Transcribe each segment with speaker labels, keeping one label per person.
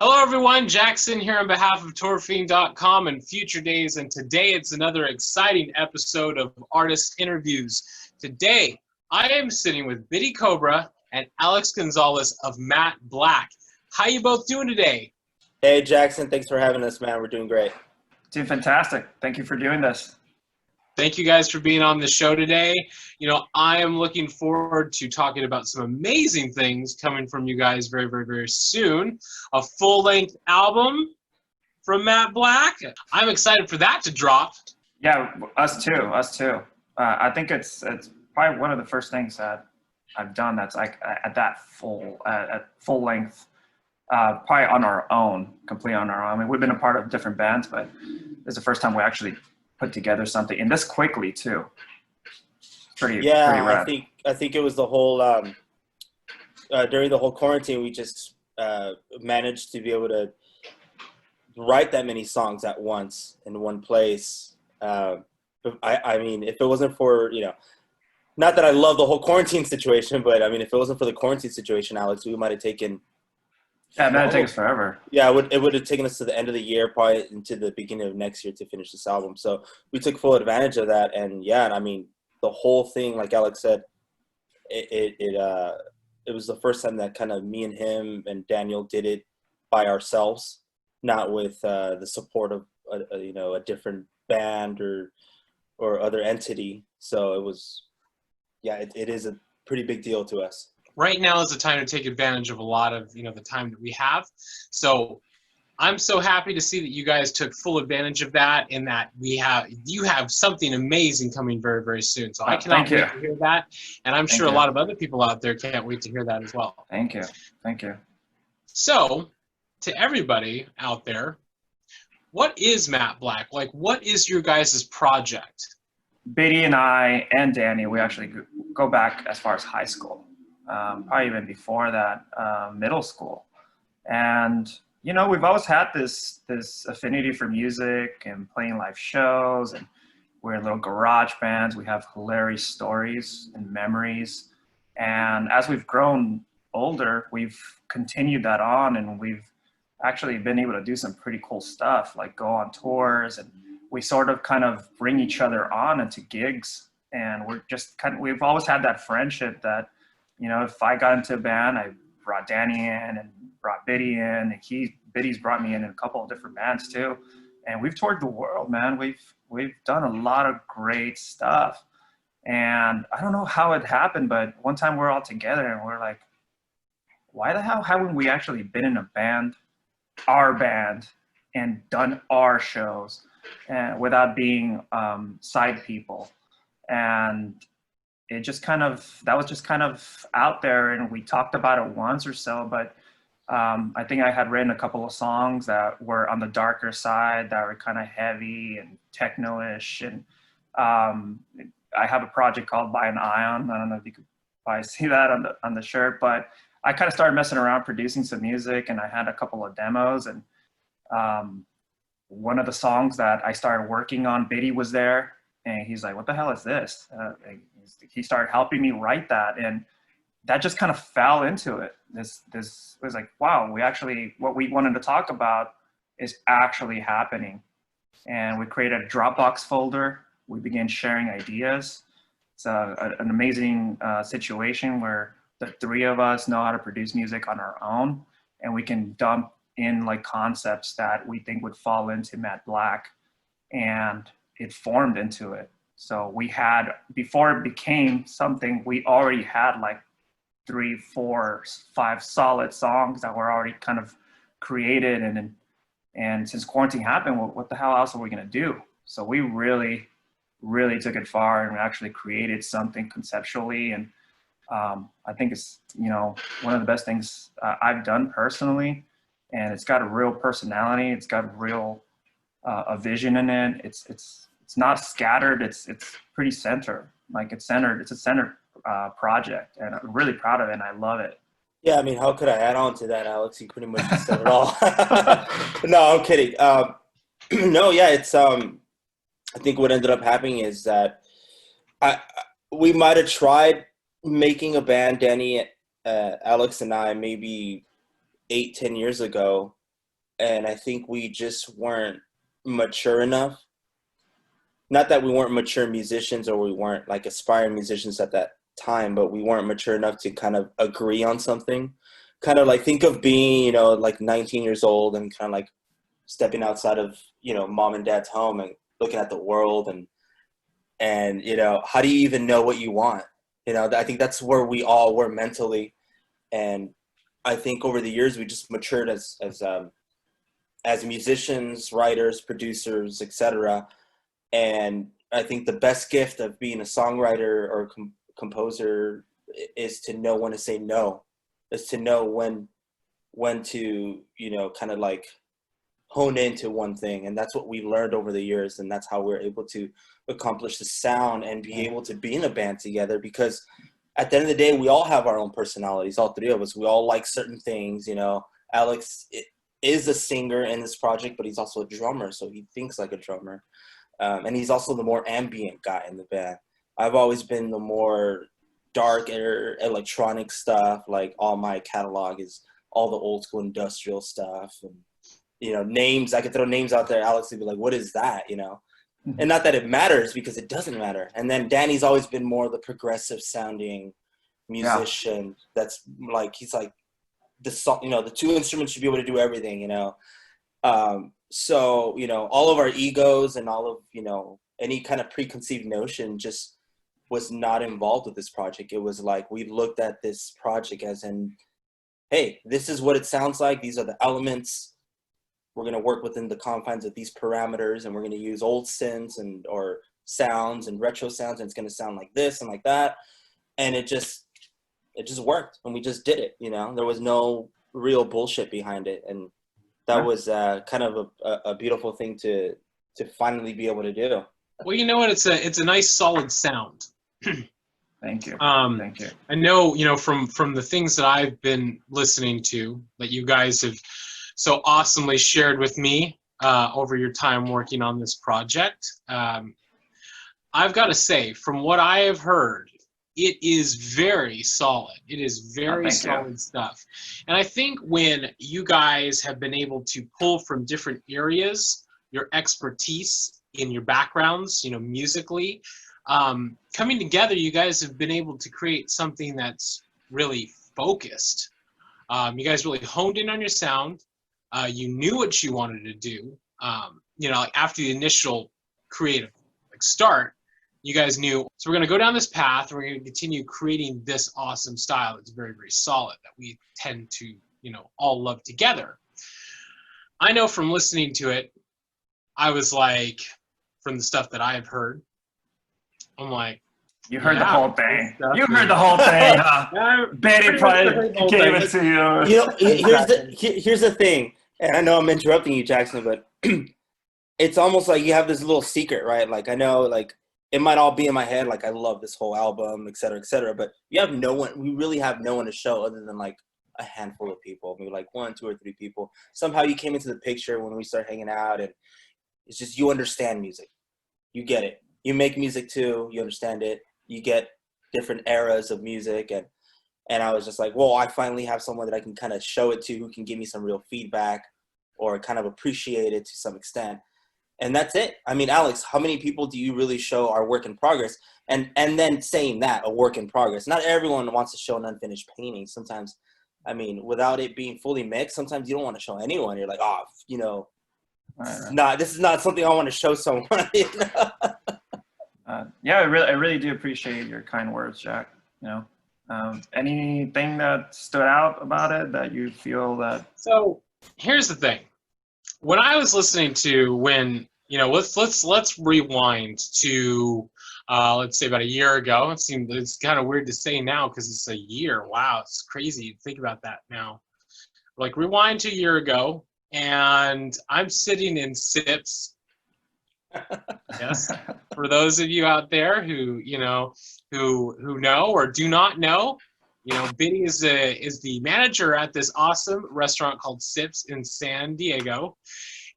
Speaker 1: Hello, everyone. Jak Syn here on behalf of TourFiend.com and Future Daze, and today it's another exciting episode of Artist Interviews. Today, I am sitting with Bidi Cobra and Alex Gonzales of Matte Black. How you both doing today?
Speaker 2: Hey, Jackson. Thanks for having us, man. We're doing great.
Speaker 3: Doing fantastic. Thank you for doing this.
Speaker 1: Thank you guys for being on the show today. I am looking forward to talking about some amazing things coming from you guys very, very, very soon. A full-length album from Matte Black. I'm excited for that to drop.
Speaker 3: Yeah, us too. I think it's probably one of the first things that I've done that's like at that at full length, probably on our own, completely on our own. I mean, we've been a part of different bands, but this is the first time we actually put together something, and this quickly too. Pretty rad.
Speaker 2: I think it was the whole during the whole quarantine, we just managed to be able to write that many songs at once in one place. I mean, if it wasn't for, not that I love the whole quarantine situation, but I mean, if it wasn't for the quarantine situation, Alex, we might have taken.
Speaker 3: Yeah, it might take us forever.
Speaker 2: Yeah, it would have taken us to the end of the year, probably into the beginning of next year to finish this album. So we took full advantage of that, and I mean, the whole thing, like Alex said, it was the first time that kind of me and him and Daniel did it by ourselves, not with the support of a different band or other entity. So it was, it is a pretty big deal to us.
Speaker 1: Right now is the time to take advantage of a lot of the time that we have. So I'm so happy to see that you guys took full advantage of that, and that you have something amazing coming very, very soon. So I cannot wait to hear that, and I'm sure a lot of other people out there can't wait to hear that as well.
Speaker 3: Thank you.
Speaker 1: So to everybody out there, what is Matte Black? Like, what is your guys' project?
Speaker 3: Bidi and I and Danny, we actually go back as far as high school. Probably even before that, middle school. And, we've always had this affinity for music and playing live shows, and we're in little garage bands. We have hilarious stories and memories. And as we've grown older, we've continued that on, and we've actually been able to do some pretty cool stuff, like go on tours, and we sort of kind of bring each other on into gigs. And we've always had that friendship that, if I got into a band, I brought Danny in and brought Bidi in, and Bidi's brought me in a couple of different bands too. And we've toured the world, man. We've done a lot of great stuff. And I don't know how it happened, but one time we're all together and we're like, why the hell haven't we actually been in a band, our band, and done our shows without being side people? And that was just kind of out there, and we talked about it once or so, but I think I had written a couple of songs that were on the darker side, that were kind of heavy and techno-ish, and I have a project called By an Ion. I don't know if you could probably see that on the shirt, but I kind of started messing around producing some music, and I had a couple of demos, and one of the songs that I started working on, Bidi was there, and he's like, what the hell is this? He started helping me write that, and that just kind of fell into it. This was like, wow, what we wanted to talk about is actually happening. And we created a Dropbox folder. We began sharing ideas. It's an amazing situation where the three of us know how to produce music on our own, and we can dump in like concepts that we think would fall into Matte Black, and it formed into it. So before it became something, we already had like 3, 4, 5 solid songs that were already kind of created. And since quarantine happened, what the hell else are we gonna do? So we really, really took it far and actually created something conceptually. And I think it's, one of the best things I've done personally. And it's got a real personality. It's got a vision in it. It's not scattered. It's pretty centered. Like it's centered. It's a centered project, and I'm really proud of it, and I love it.
Speaker 2: Yeah, I mean, how could I add on to that, Alex? You pretty much said it all. No, I'm kidding. No, yeah, it's I think what ended up happening is that we might have tried making a band, Danny, Alex, and I, maybe 8-10 years ago, and I think we just weren't mature enough. Not that we weren't mature musicians or we weren't like aspiring musicians at that time, but we weren't mature enough to kind of agree on something. Kind of like think of being, you know, like 19 years old and kind of like stepping outside of, you know, mom and dad's home and looking at the world and, you know, how do you even know what you want? You know, I think that's where we all were mentally. And I think over the years, we just matured as musicians, writers, producers, etc. And I think the best gift of being a songwriter or composer is to know when to say no, is to know when to, you know, kind of like hone into one thing. And that's what we learned over the years. And that's how we're able to accomplish the sound and be able to be in a band together, because at the end of the day, we all have our own personalities, all three of us. We all like certain things, you know. Alex is a singer in this project, but he's also a drummer, so he thinks like a drummer. And he's also the more ambient guy in the band. I've always been the more darker electronic stuff. Like all my catalog is all the old school industrial stuff. And, you know, names, I could throw names out there. Alex would be like, what is that, you know? And not that it matters, because it doesn't matter. And then Danny's always been more the progressive sounding musician. That's like, he's like the song, you know, the two instruments should be able to do everything, you know? So, you know, all of our egos and all of, you know, any kind of preconceived notion just was not involved with this project. It was like, we looked at this project as in, hey, this is what it sounds like. These are the elements. We're going to work within the confines of these parameters, and we're going to use old synths and or sounds and retro sounds, and it's going to sound like this and like that. And it just worked, and we just did it. You know, there was no real bullshit behind it, and that was kind of a beautiful thing to finally be able to do.
Speaker 1: Well, you know what? It's a nice solid sound.
Speaker 3: Thank you. Thank you.
Speaker 1: I know, you know, from the things that I've been listening to that you guys have so awesomely shared with me over your time working on this project. I've got to say, from what I have heard, it is very solid. It is very solid stuff. And I think when you guys have been able to pull from different areas, your expertise in your backgrounds, you know, musically, coming together, you guys have been able to create something that's really focused. You guys really honed in on your sound. You knew what you wanted to do. You know, like after the initial creative start, you guys knew, so we're going to go down this path, and we're going to continue creating this awesome style that's very, very solid, that we tend to, you know, all love together. I know from listening to it, I was like, from the stuff that I've heard, I'm like,
Speaker 3: you heard the whole thing. You heard the whole thing, huh? Bidi probably gave it to you.
Speaker 2: You know, here's the thing, and I know I'm interrupting you, Jackson, but it's almost like you have this little secret, right? Like, I know, like, it might all be in my head, like, I love this whole album, et cetera, but you have no one, we really have no one to show other than, like, a handful of people, maybe, like, 1, 2, or 3 people. Somehow you came into the picture when we started hanging out, and it's just, you understand music. You get it. You make music, too. You understand it. You get different eras of music, and I was just like, well, I finally have someone that I can kind of show it to, who can give me some real feedback or kind of appreciate it to some extent. And that's it. I mean, Alex, how many people do you really show our work in progress? And then saying that, a work in progress. Not everyone wants to show an unfinished painting. Sometimes, I mean, without it being fully mixed, sometimes you don't want to show anyone. You're like, oh, you know, this is not something I want to show someone. You know?
Speaker 3: Yeah, I really do appreciate your kind words, Jack. You know, anything that stood out about it that you feel that?
Speaker 1: So here's the thing. When I was listening to, when, you know, let's rewind to let's say about a year ago. It's kind of weird to say now because it's a year. Wow, it's crazy to think about that now. Like, rewind to a year ago, and I'm sitting in Sips. Yes, for those of you out there who, you know, who know or do not know, you know, Bidi is the manager at this awesome restaurant called Sips in San Diego.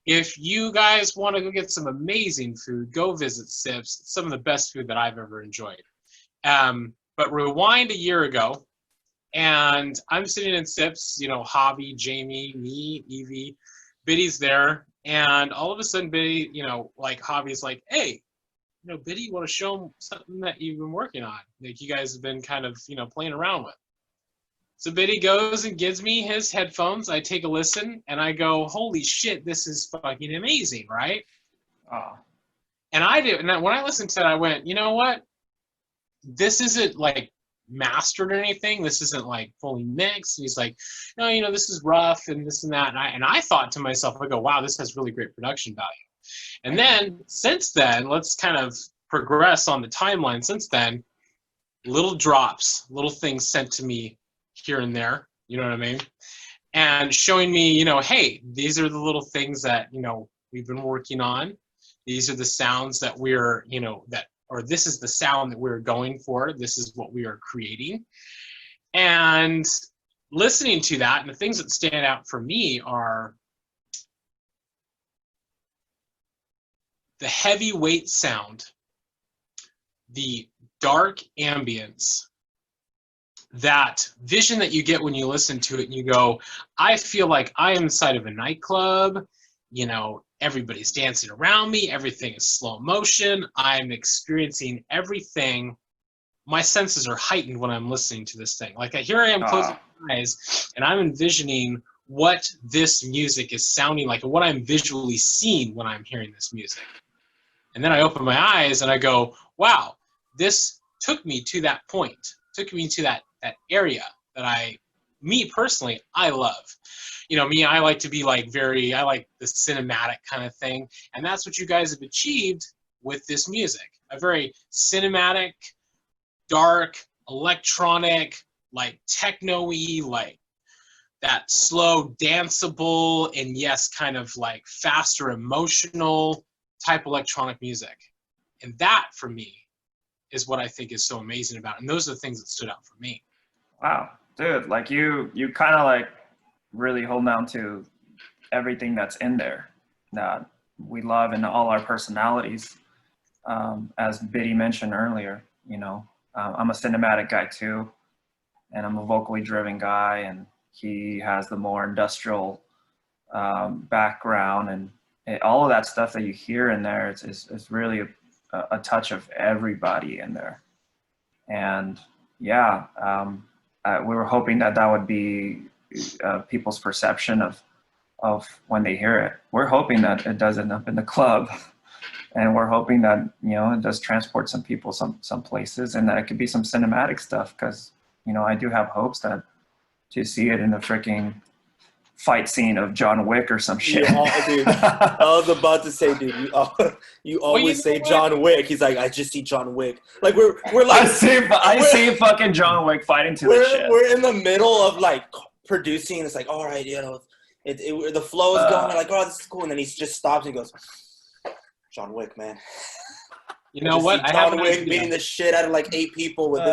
Speaker 1: If you guys want to go get some amazing food, go visit Sips. It's some of the best food that I've ever enjoyed. But rewind a year ago, and I'm sitting in Sips, you know, Javi, Jamie, me, Evie, Bidi's there, and all of a sudden Bidi, like Javi's like, hey, Bidi, you want to show him something that you've been working on, like you guys have been kind of, playing around with. So Bidi goes and gives me his headphones. I take a listen, and I go, holy shit, this is fucking amazing, right?
Speaker 3: Oh.
Speaker 1: And I did, and when I listened to it, I went, you know what? This isn't like mastered or anything. This isn't like fully mixed. And he's like, no, this is rough and this and that. And I thought to myself, I go, wow, this has really great production value. And then since then, let's kind of progress on the timeline. Since then, little drops, little things sent to me here and there. You know what I mean? And showing me, hey, these are the little things that, we've been working on. These are the sounds that we're, or this is the sound that we're going for. This is what we are creating. And listening to that, and the things that stand out for me are the heavyweight sound, the dark ambience, that vision that you get when you listen to it and you go, I feel like I am inside of a nightclub, everybody's dancing around me, everything is slow motion, I'm experiencing everything. My senses are heightened when I'm listening to this thing. Like here I am closing my eyes and I'm envisioning what this music is sounding like and what I'm visually seeing when I'm hearing this music. And then I open my eyes and I go, wow, this took me to that point, took me to that area that me personally, I love. Me, I like to be like I like the cinematic kind of thing. And that's what you guys have achieved with this music. A very cinematic, dark, electronic, like techno-y, like that slow, danceable, and yes, kind of like faster, emotional type electronic music. And that, for me, is what I think is so amazing about it. And those are the things that stood out for me.
Speaker 3: Wow, dude, like you kind of like really hold down to everything that's in there that we love in all our personalities. As Bidi mentioned earlier, I'm a cinematic guy too, and I'm a vocally driven guy, and he has the more industrial background, and all of that stuff that you hear in there is really a touch of everybody in there. And yeah, we were hoping that would be people's perception of when they hear it. We're hoping that it does end up in the club, and we're hoping that it does transport some people some places, and that it could be some cinematic stuff, because I do have hopes that to see it in the freaking fight scene of John Wick or some shit.
Speaker 2: Dude, I was about to say, dude, you always say John Wick. He's like, I just see John Wick. Like we're like
Speaker 3: I see fucking John Wick fighting to this shit.
Speaker 2: We're in the middle of like producing. It's like, all right, the flow is going. We're like, oh, this is cool, and then he just stops and goes, John Wick, man.
Speaker 1: You know what?
Speaker 2: John Wick beating the shit out of like 8 people with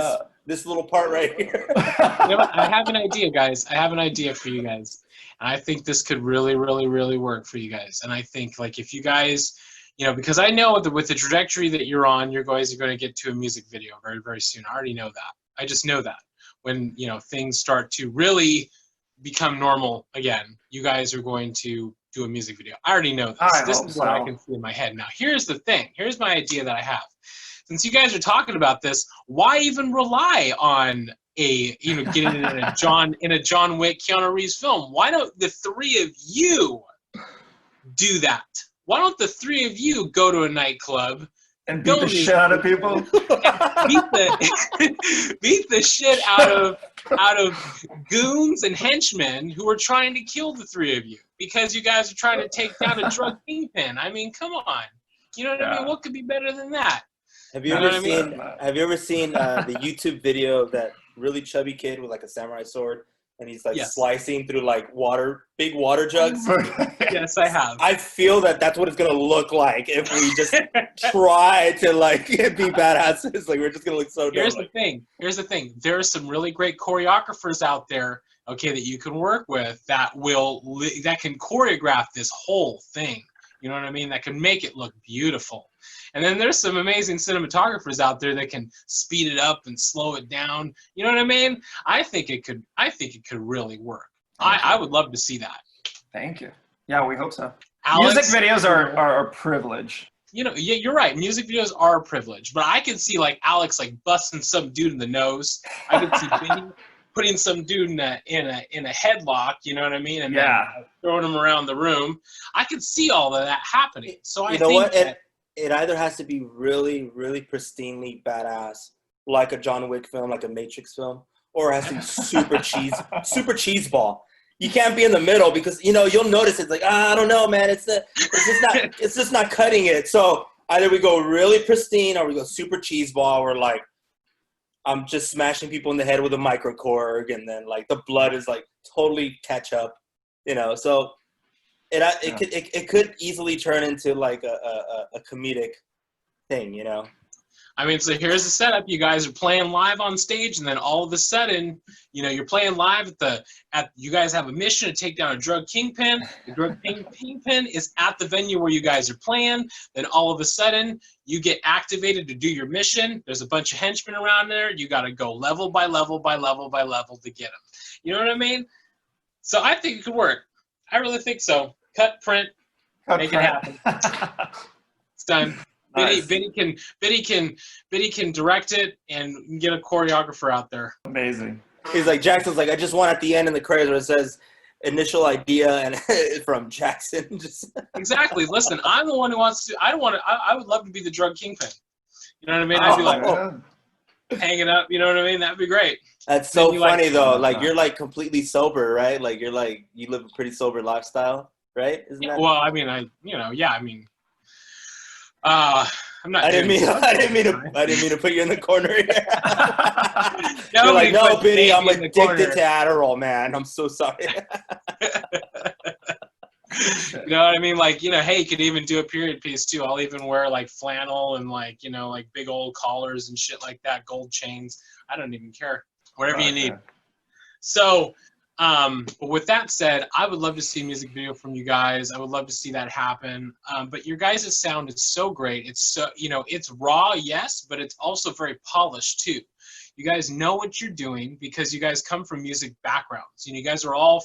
Speaker 2: this little part right here.
Speaker 1: You know what? I have an idea, guys. I have an idea for you guys. And I think this could really, really, really work for you guys. And I think, like, if you guys, because I know with the trajectory that you're on, you guys are going to get to a music video very, very soon. I already know that. I just know that. When, things start to really become normal again, you guys are going to do a music video. I already know this. This is what I can see in my head. Now, here's the thing. Here's my idea that I have. Since you guys are talking about this, why even rely on getting in a John Wick, Keanu Reeves film? Why don't the 3 of you do that? Why don't the 3 of you go to a nightclub
Speaker 3: and beat the shit out of people?
Speaker 1: Beat the shit out of goons and henchmen who are trying to kill the 3 of you because you guys are trying to take down a drug kingpin. I mean, come on. You know what I mean? What could be better than that?
Speaker 2: Have you ever seen the YouTube video of that really chubby kid with like a samurai sword, and he's like slicing through like big water jugs?
Speaker 1: Yes, I have.
Speaker 2: I feel that's what it's gonna look like if we just try to like be badasses. Like we're just gonna look so dumb.
Speaker 1: Here's the thing. There are some really great choreographers out there, that you can work with that can choreograph this whole thing. You know what I mean? That can make it look beautiful. And then there's some amazing cinematographers out there that can speed it up and slow it down. You know what I mean? I think it could really work. I would love to see that.
Speaker 3: Thank you. Yeah, we hope so.
Speaker 1: Alex,
Speaker 3: Music videos are a privilege.
Speaker 1: You know, yeah, you're right. Music videos are a privilege, but I could see like Alex like busting some dude in the nose. I could see Bidi putting some dude in a headlock. You know what I mean? And then throwing him around the room. I could see all of that happening. So I think
Speaker 2: it either has to be really, really pristinely badass, like a John Wick film, like a Matrix film, or it has to be super cheese ball. You can't be in the middle because, you know, you'll notice it's like, I don't know, man. It's just not cutting it. So either we go really pristine or we go super cheese ball where, like, I'm just smashing people in the head with a microcorg and then, like, the blood is, like, totally ketchup, you know. So it could easily turn into, like, a comedic thing, you know.
Speaker 1: I mean, so here's the setup. You guys are playing live on stage, and then all of a sudden, you know, you're playing live you guys have a mission to take down a drug kingpin. The drug kingpin is at the venue where you guys are playing. Then all of a sudden, you get activated to do your mission. There's a bunch of henchmen around there. You got to go level by level by level by level to get them. You know what I mean? So I think it could work. I really think so. Cut, print, make it happen. It's done. Nice. Bidi can direct it and get a choreographer out there.
Speaker 3: Amazing.
Speaker 2: He's like, Jackson's like, I just want at the end in the credits where it says initial idea and from Jak Syn.
Speaker 1: Exactly. Listen, I'm the one who wants to. I would love to be the drug kingpin. You know what I mean? I'd be like hanging up. You know what I mean? That'd be great.
Speaker 2: That's so funny though. Like you're like completely sober, right? Like you're like you live a pretty sober lifestyle, right? Isn't that?
Speaker 1: Well, I mean, I'm not.
Speaker 2: I didn't mean to put you in the corner here. You're like, no, Bidi, I'm addicted to Adderall, man. I'm so sorry.
Speaker 1: You know what I mean? Like, you know, hey, you could even do a period piece too. I'll even wear like flannel and like, you know, like big old collars and shit like that, gold chains. I don't even care. Whatever you need. So. With that said, I would love to see a music video from you guys. I would love to see that happen. But your guys' sound is so great. It's so, you know, it's raw, yes, but it's also very polished too. You guys know what you're doing because you guys come from music backgrounds. You know, you guys are all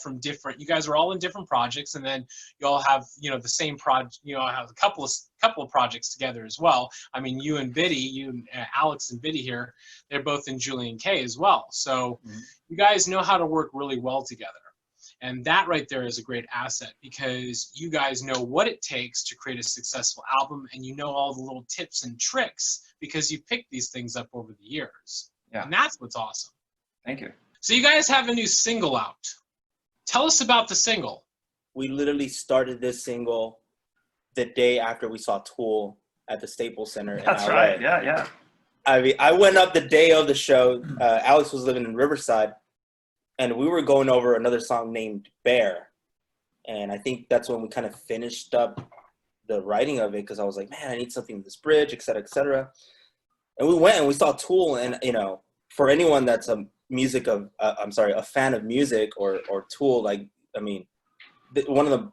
Speaker 1: in different projects, and then you all have, you know, the same project. You know, have a couple of projects together as well. I mean, you and Alex and Bidi here, they're both in Julian K as well. So you guys know how to work really well together. And that right there is a great asset because you guys know what it takes to create a successful album, and you know all the little tips and tricks because you picked these things up over the years. Yeah. And that's what's awesome.
Speaker 3: Thank you.
Speaker 1: So you guys have a new single out. Tell us about the single.
Speaker 2: We literally started this single the day after we saw Tool at the Staples Center.
Speaker 3: That's right. Yeah.
Speaker 2: I mean, I went up the day of the show. Alex was living in Riverside, and we were going over another song named Bear. And I think that's when we kind of finished up the writing of it because I was like, man, I need something with this bridge, et cetera, et cetera. And we went and we saw Tool, and, you know, for anyone that's a fan of music or Tool, like, I mean, one of the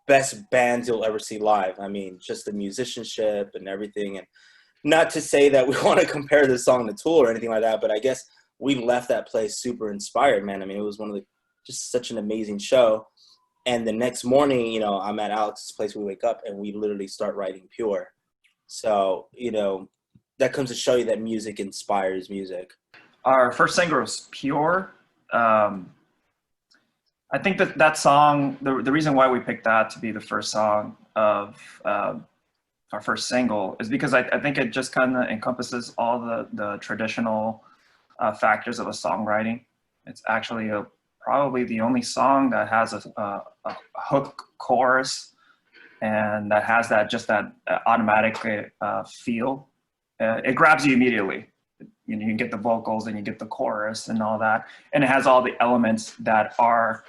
Speaker 2: best bands you'll ever see live. I mean, just the musicianship and everything. And not to say that we want to compare this song to Tool or anything like that, but I guess we left that place super inspired, man. I mean, it was just such an amazing show. And the next morning, you know, I'm at Alex's place, we wake up and we literally start writing Pure. So, you know, that comes to show you that music inspires music.
Speaker 3: Our first single was Pure. I think that song, the reason why we picked that to be the first song of our first single is because I think it just kind of encompasses all the traditional factors of a songwriting. It's actually probably the only song that has a hook chorus and that has that automatic feel. It grabs you immediately. You know, you get the vocals and you get the chorus and all that, and it has all the elements that are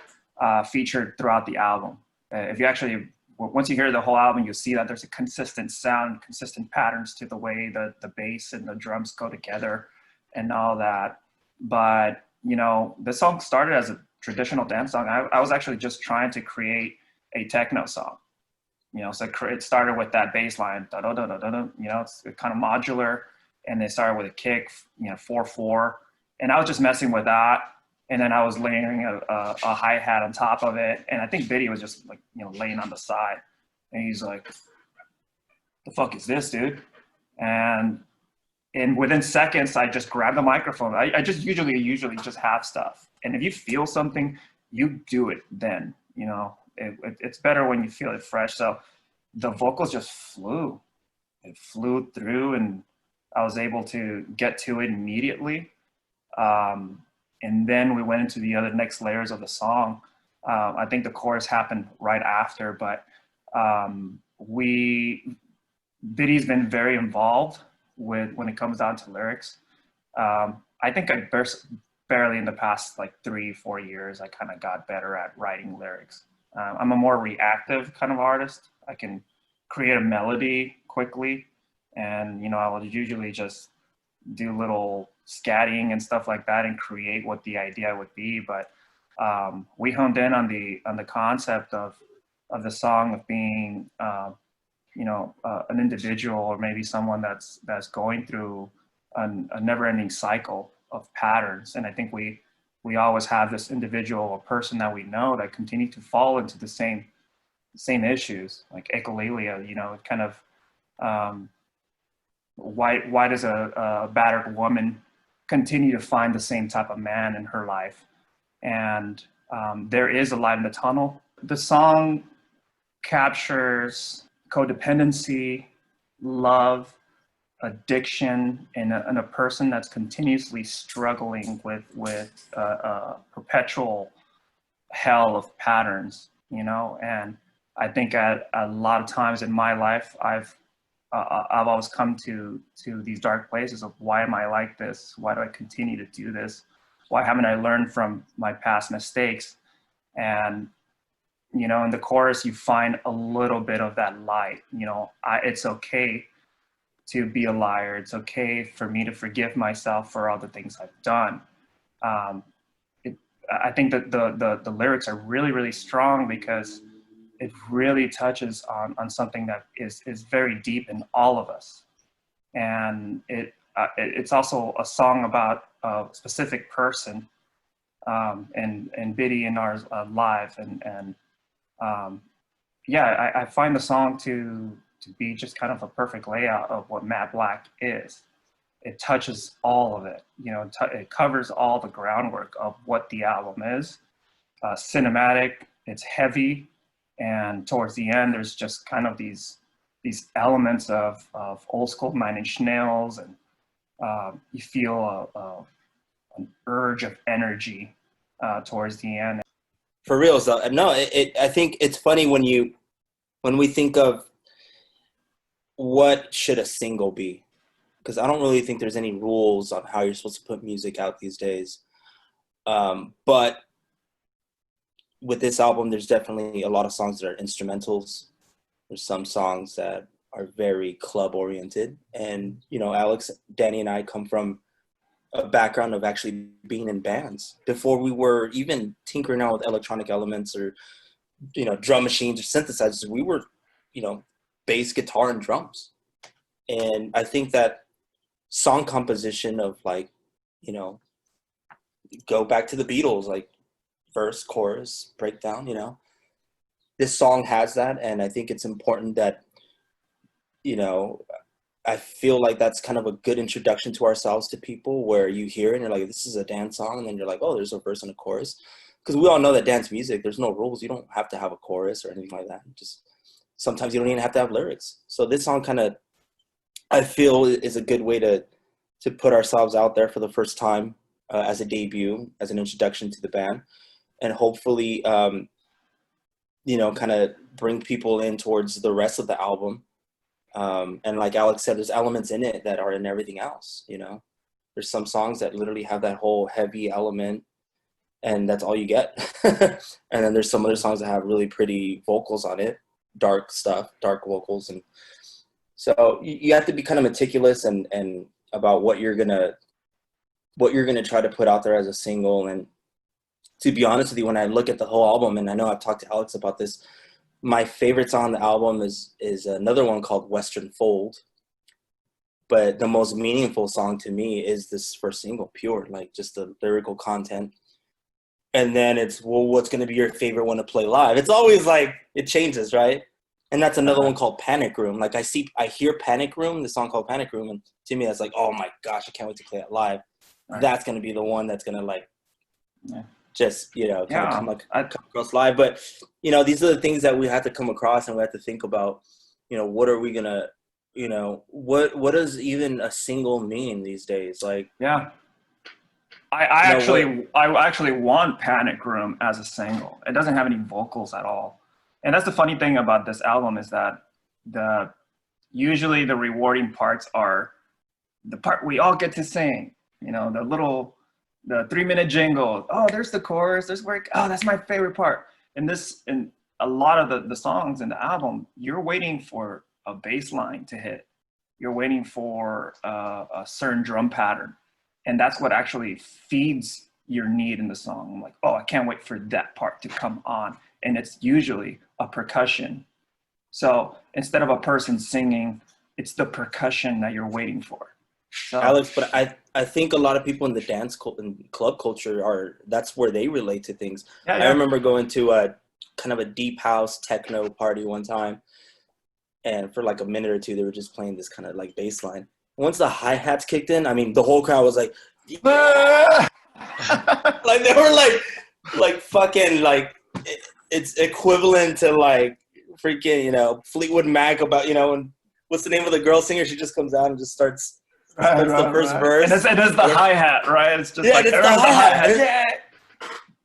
Speaker 3: featured throughout the album. If you actually, once you hear the whole album, you'll see that there's a consistent sound, consistent patterns to the way the bass and the drums go together and all that. But, you know, the song started as a traditional dance song. I was actually just trying to create a techno song. You know, so it started with that bass line, da da da da da. You know, it's kind of modular, and they started with a kick, you know, 4/4, and I was just messing with that. and then I was layering a hi-hat on top of it, and I think Bidi was just like, you know, laying on the side, and he's like, "The fuck is this, dude?" And within seconds, I just grabbed the microphone. I just usually just have stuff, and if you feel something, you do it then. You know, it's better when you feel it fresh. So the vocals just flew. It flew through, and I was able to get to it immediately. And then we went into the other next layers of the song. I think the chorus happened right after, but Bidi's been very involved with when it comes down to lyrics. I think barely in the past like 3-4 years, I kind of got better at writing lyrics. I'm a more reactive kind of artist. I can create a melody quickly, and you know, I will usually just do little scatting and stuff like that and create what the idea would be. But we honed in on the concept of the song of being you know, an individual, or maybe someone that's going through a never-ending cycle of patterns. And I think we always have this individual or person that we know that continue to fall into the same issues, like echolalia. You know, kind of why does a battered woman continue to find the same type of man in her life? And there is a light in the tunnel. The song captures codependency, love, addiction, and a person that's continuously struggling with a perpetual hell of patterns, you know. And I think at a lot of times in my life, I've always come to these dark places of, why am I like this? Why do I continue to do this? Why haven't I learned from my past mistakes? And you know, in the chorus, you find a little bit of that light. You know, it's okay to be a liar. It's okay for me to forgive myself for all the things I've done. I think that the lyrics are really, really strong because it really touches on something that is very deep in all of us. And it's also a song about a specific person, and Bidi and ours live. And yeah, I find the song to be just kind of a perfect layout of what Matte Black is. It touches all of it, you know, it covers all the groundwork of what the album is. Cinematic, it's heavy, and towards the end, there's just kind of these elements of old school Nine Inch Nails, and you feel an urge of energy towards the end.
Speaker 2: For real, though. No, I think it's funny when we think of what should a single be, because I don't really think there's any rules on how you're supposed to put music out these days. But with this album, there's definitely a lot of songs that are instrumentals. There's some songs that are very club oriented, and you know, Alex, Danny, and I come from a background of actually being in bands before we were even tinkering out with electronic elements or, you know, drum machines or synthesizers. We were, you know, bass, guitar, and drums. And I think that song composition of, like, you know, go back to the Beatles, like verse, chorus, breakdown, you know, this song has that. And I think it's important that, you know, I feel like that's kind of a good introduction to ourselves to people, where you hear it and you're like, this is a dance song. And then you're like, oh, there's a verse and a chorus. Because we all know that dance music, there's no rules. You don't have to have a chorus or anything like that. Just sometimes you don't even have to have lyrics. So this song kind of, I feel, is a good way to put ourselves out there for the first time as a debut, as an introduction to the band. And hopefully, you know, kind of bring people in towards the rest of the album. And like Alex said, there's elements in it that are in everything else, you know. There's some songs that literally have that whole heavy element, and that's all you get. And then there's some other songs that have really pretty vocals on it, dark stuff, dark vocals. And so you have to be kind of meticulous and about what you're gonna try to put out there as a single. And to be honest with you, when I look at the whole album, and I know I've talked to Alex about this, my favorite song on the album is another one called Western Fold. But the most meaningful song to me is this first single, Pure, like just the lyrical content. and then it's, well, what's going to be your favorite one to play live? It's always like, it changes, right? And that's another one called Panic Room. Like I hear Panic Room, the song called Panic Room, and to me that's like, oh my gosh, I can't wait to play it live. Right. That's going to be the one that's going to like just, you know, kind of come across live. But, you know, these are the things that we have to come across, and we have to think about, you know, what are we going to, you know, what does even a single mean these days? Like,
Speaker 3: yeah. I actually want Panic Room as a single. It doesn't have any vocals at all. And that's the funny thing about this album, is that usually the rewarding parts are the part we all get to sing, you know, the 3-minute jingle. Oh, there's the chorus, there's where, oh, that's my favorite part. And a lot of the songs in the album, you're waiting for a bass line to hit. You're waiting for a certain drum pattern. And that's what actually feeds your need in the song. I'm like, oh, I can't wait for that part to come on. And it's usually a percussion. So instead of a person singing, it's the percussion that you're waiting for. So,
Speaker 2: Alex, but I think a lot of people in the dance and club culture that's where they relate to things. Yeah. I remember going to a kind of a deep house techno party one time, and for like a minute or two, they were just playing this kind of like bass line. Once the hi-hats kicked in, I mean, the whole crowd was like, yeah! Like they were like fucking like, it's equivalent to like freaking, you know, Fleetwood Mac about, you know, and what's the name of the girl singer? She just comes out and just starts the first verse.
Speaker 3: And it's the hi-hat, right? It's just like,
Speaker 2: it's the hi-hat. Yeah.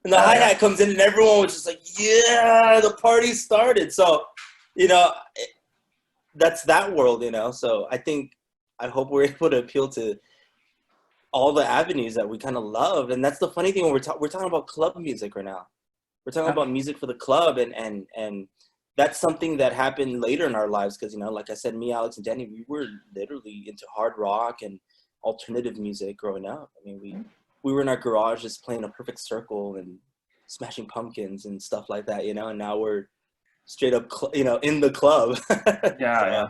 Speaker 2: And the hi-hat comes in and everyone was just like, yeah, the party started. So, you know, that's that world, you know? So I hope we're able to appeal to all the avenues that we kind of love. And that's the funny thing when we're talking about club music right now. We're talking about music for the club, and that's something that happened later in our lives because, you know, like I said, me, Alex, and Danny, we were literally into hard rock and alternative music growing up. I mean, we were in our garage just playing A Perfect Circle and Smashing Pumpkins and stuff like that, you know, and now we're straight up, you know, in the club.
Speaker 3: Yeah.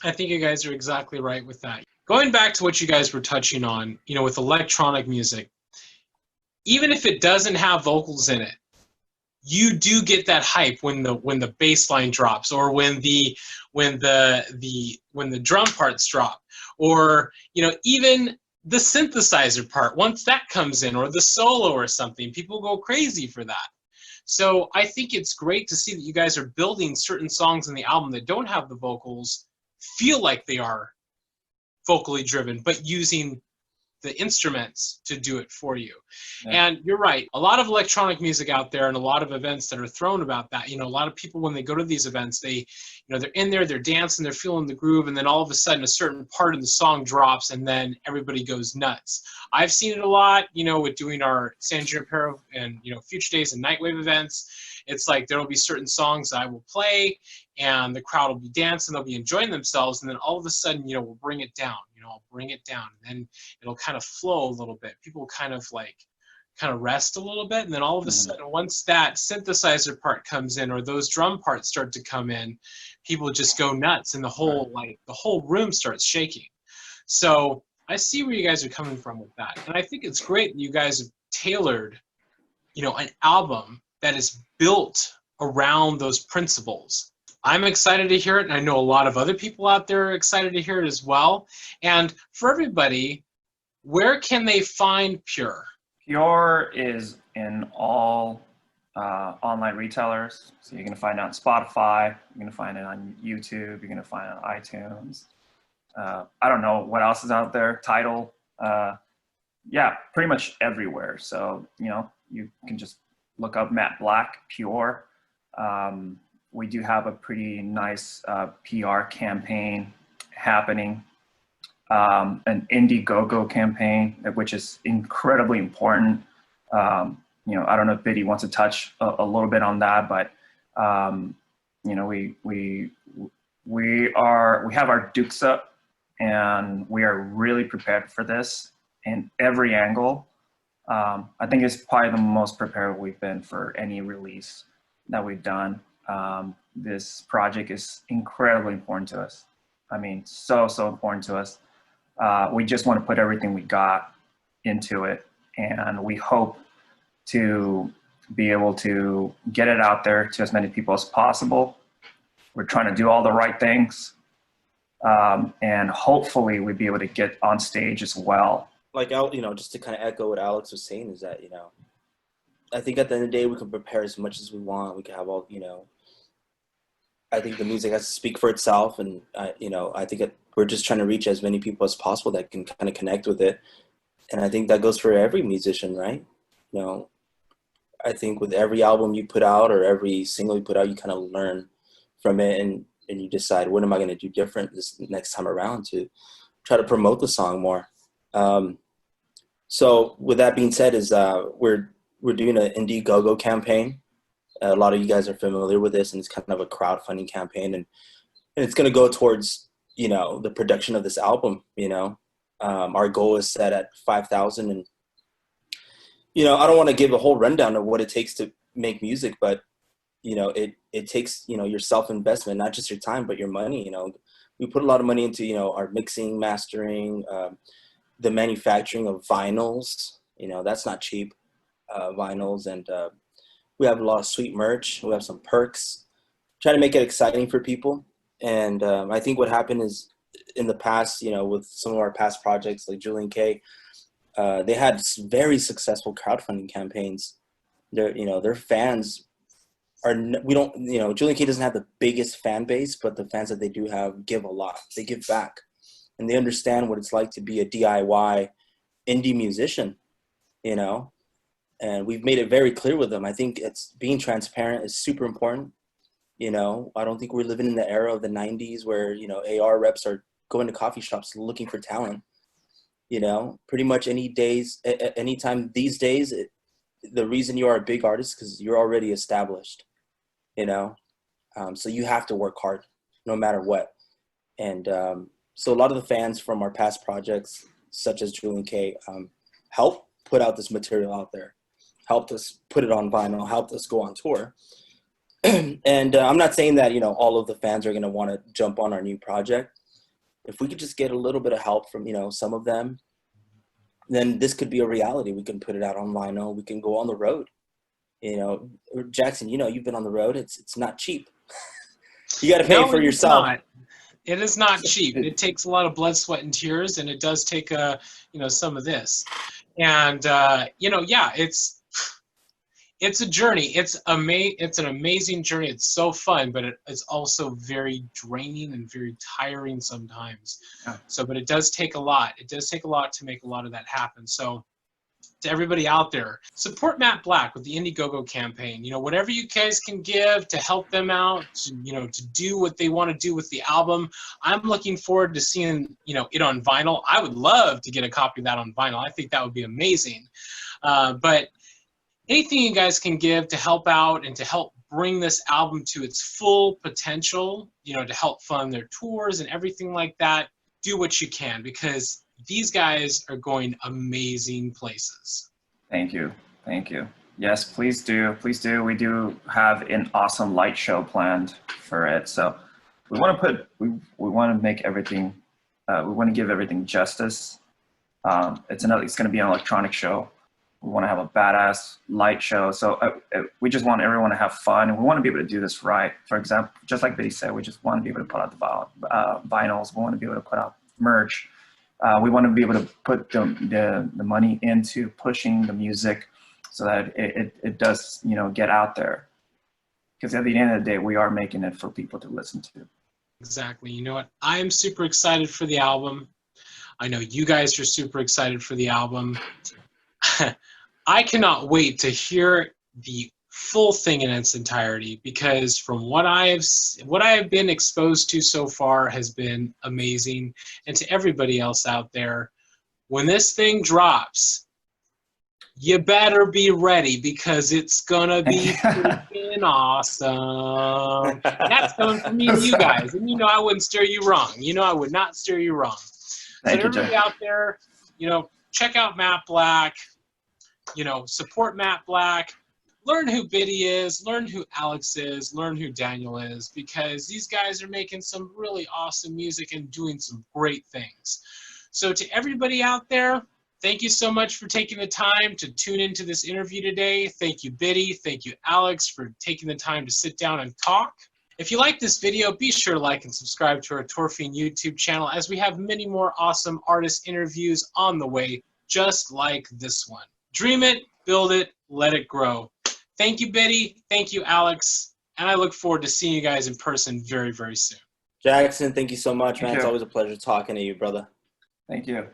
Speaker 1: I think you guys are exactly right with that. Going back to what you guys were touching on, you know, with electronic music, even if it doesn't have vocals in it, you do get that hype when the bass line drops, or when the drum parts drop, or, you know, even the synthesizer part, once that comes in, or the solo or something, people go crazy for that. So I think it's great to see that you guys are building certain songs in the album that don't have the vocals feel like they are vocally driven, but using the instruments to do it for you. Yeah. And you're right, a lot of electronic music out there and a lot of events that are thrown about that, you know, a lot of people, when they go to these events, they, you know, they're in there, they're dancing, they're feeling the groove, and then all of a sudden a certain part of the song drops and then everybody goes nuts. I've seen it a lot, you know, with doing our San Junipero and, you know, Future Daze and Nightwave events. It's like there will be certain songs that I will play and the crowd will be dancing, they'll be enjoying themselves, and then all of a sudden, you know, we'll bring it down, you know, I'll bring it down, and then it'll kind of flow a little bit. People kind of rest a little bit, and then all of a sudden, once that synthesizer part comes in or those drum parts start to come in, people just go nuts, and the whole room starts shaking. So I see where you guys are coming from with that, and I think it's great that you guys have tailored, you know, an album that is built around those principles. I'm excited to hear it, and I know a lot of other people out there are excited to hear it as well. And for everybody, where can they find Pure?
Speaker 3: Pure is in all online retailers. So you're going to find it on Spotify, you're going to find it on YouTube, you're going to find it on iTunes. I don't know what else is out there, Tidal. Yeah, pretty much everywhere. So, you know, you can just look up Matt Black, Pure. We do have a pretty nice PR campaign happening, an Indiegogo campaign, which is incredibly important. You know, I don't know if Bidi wants to touch a little bit on that, but you know, we have our dukes up, and we are really prepared for this in every angle. I think it's probably the most prepared we've been for any release that we've done. This project is incredibly important to us. I mean, so important to us. We just want to put everything we got into it, and we hope to be able to get it out there to as many people as possible. We're trying to do all the right things. And hopefully we'd be able to get on stage as well.
Speaker 2: Like, you know, just to kind of echo what Alex was saying is that, you know, I think at the end of the day, we can prepare as much as we want. We can have all, you know, I think the music has to speak for itself. And, you know, I think we're just trying to reach as many people as possible that can kind of connect with it. And I think that goes for every musician, right? You know, I think with every album you put out or every single you put out, you kind of learn from it and you decide, what am I going to do different this next time around to try to promote the song more. So with that being said, is we're doing an Indiegogo campaign. A lot of you guys are familiar with this, and it's kind of a crowdfunding campaign, and it's going to go towards, you know, the production of this album. You know, our goal is set at 5,000, and you know, I don't want to give a whole rundown of what it takes to make music, but you know, it takes, you know, your self-investment, not just your time, but your money. You know, we put a lot of money into, you know, our mixing, mastering, the manufacturing of vinyls. You know, that's not cheap, vinyls. And we have a lot of sweet merch. We have some perks. Try to make it exciting for people. And I think what happened is in the past, you know, with some of our past projects like Julian K, they had very successful crowdfunding campaigns. Their fans are, we don't, you know, Julian K doesn't have the biggest fan base, but the fans that they do have give a lot. They give back, and they understand what it's like to be a DIY indie musician, you know, and we've made it very clear with them. I think it's being transparent is super important. You know, I don't think we're living in the era of the 90s where, you know, AR reps are going to coffee shops looking for talent. You know, pretty much anytime these days, the reason you are a big artist is because you're already established, you know, so you have to work hard no matter what. And so a lot of the fans from our past projects, such as Julian K, helped put out this material out there, helped us put it on vinyl, helped us go on tour. And I'm not saying that, you know, all of the fans are going to want to jump on our new project. If we could just get a little bit of help from, you know, some of them, then this could be a reality. We can put it out on vinyl. We can go on the road. You know, Jackson, you know, you've been on the road. It's not cheap. You got to pay for yourself.
Speaker 1: It is not cheap. It takes a lot of blood, sweat, and tears, and it does take you know, some of this. And you know, yeah, it's a journey. It's an amazing journey. It's so fun, but it's also very draining and very tiring sometimes. Yeah. So, but it does take a lot. It does take a lot to make a lot of that happen. So, to everybody out there, support Matt Black with the Indiegogo campaign. You know, whatever you guys can give to help them out, you know, to do what they want to do with the album. I'm looking forward to seeing, you know, it on vinyl. I would love to get a copy of that on vinyl. I think that would be amazing. But anything you guys can give to help out and to help bring this album to its full potential, you know, to help fund their tours and everything like that, do what you can, because these guys are going amazing places.
Speaker 3: Thank you. Thank you. Yes, please do. Please do. We do have an awesome light show planned for it. So we want to we want to make everything, we want to give everything justice. It's going to be an electronic show. We want to have a badass light show. So we just want everyone to have fun, and we want to be able to do this right. For example, just like Bidi said, we just want to be able to put out the vinyls. We want to be able to put out merch. We want to be able to put the money into pushing the music so that it does, you know, get out there. Because at the end of the day, we are making it for people to listen to.
Speaker 1: Exactly. You know what? I'm super excited for the album. I know you guys are super excited for the album. I cannot wait to hear the full thing in its entirety, because from what I have been exposed to so far has been amazing. And to everybody else out there, when this thing drops, you better be ready, because it's gonna be freaking awesome. That's coming from me and you guys, and you know I wouldn't steer you wrong. You know I would not steer you wrong. So everybody out there, you know, check out Matt Black. You know, support Matt Black. Learn who Bidi is, learn who Alex is, learn who Daniel is, because these guys are making some really awesome music and doing some great things. So to everybody out there, Thank you so much for taking the time to tune into this interview today. Thank you, Bidi. Thank you, Alex, for taking the time to sit down and talk. If you like this video, be sure to like and subscribe to our Fiend YouTube channel, as we have many more awesome artist interviews on the way, just like this one. Dream it, build it, let it grow. Thank you, Bidi. Thank you, Alex. And I look forward to seeing you guys in person very, very soon.
Speaker 2: Jak Syn, thank you so much, man.
Speaker 3: Thank
Speaker 2: It's
Speaker 3: you.
Speaker 2: always a pleasure talking to you, brother.
Speaker 3: Thank you.